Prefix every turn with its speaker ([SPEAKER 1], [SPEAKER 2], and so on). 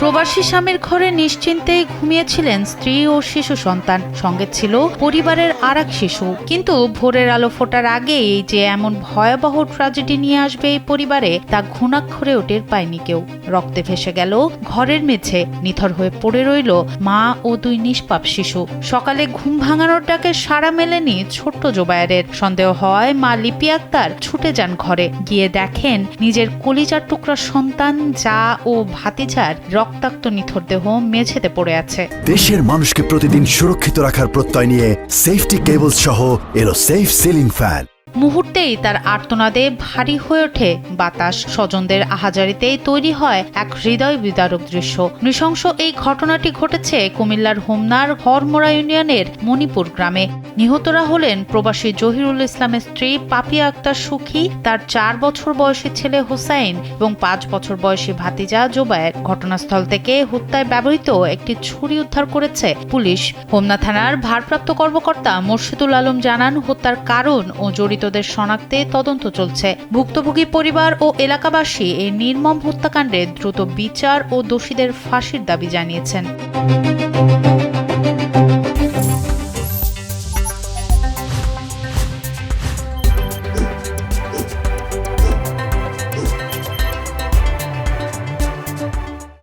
[SPEAKER 1] প্রবাসী স্বামীর ঘরে নিশ্চিন্তে ঘুমিয়েছিলেন স্ত্রী ও শিশু সন্তান, সঙ্গে ছিল পরিবারের আরেক শিশু। কিন্তু ভোরের আলো ফোটার আগেই যে এমন ভয়াবহ ট্র্যাজেডি নিয়ে আসবে এই পরিবারে, তা ঘুণাক্ষরেও টের পায়নি কেউ। রক্তে ভেসে গেল ঘরের মেঝে, নিথর হয়ে পড়ে রইল মা ও দুই নিষ্পাপ শিশু। সকালে ঘুম ভাঙানোর ডাকে সাড়া মেলেনি ছোট্ট জোবায়েরের। সন্দেহ হয় মা লিপি আক্তার ছুটে যান ঘরে, গিয়ে দেখেন নিজের কলিজার টুকরা সন্তান যা ও ভাতিজার রক্তাক্ত নিথর দেহ মেঝেতে পড়ে আছে।
[SPEAKER 2] দেশের মানুষকে প্রতিদিন সুরক্ষিত রাখার প্রত্যয় নিয়ে সেফটি কেবলস সহ এলো সেফ সিলিং ফ্যান।
[SPEAKER 1] মুহূর্তেই তার আর্তনাদে ভারী হয়ে ওঠে বাতাস। স্বজনদের আহাজারিতেই তৈরি হয় এক হৃদয় বিদারক দৃশ্য। নৃশংস এই ঘটনাটি ঘটেছে কুমিল্লার হোমনার হরমোড়া ইউনিয়নের মণিপুর গ্রামে। নিহতরা হলেন প্রবাসী জহিরুল ইসলামের স্ত্রী পাপিয়া আক্তার সুখী, তার 4 বছর বয়সী ছেলে হোসাইন এবং 5 বছর বয়সী ভাতিজা জোবায়ের। ঘটনাস্থল থেকে হত্যায় ব্যবহৃত একটি ছুরি উদ্ধার করেছে পুলিশ। হোমনা থানার ভারপ্রাপ্ত কর্মকর্তা মোর্শেদুল আলম জানান, হত্যার কারণ ও জড়িতদের শনাক্তে তদন্ত চলছে। ভুক্তভোগী পরিবার ও এলাকাবাসী এই নির্মম হত্যাকাণ্ডে দ্রুত বিচার ও দোষীদের ফাঁসির দাবি জানিয়েছেন।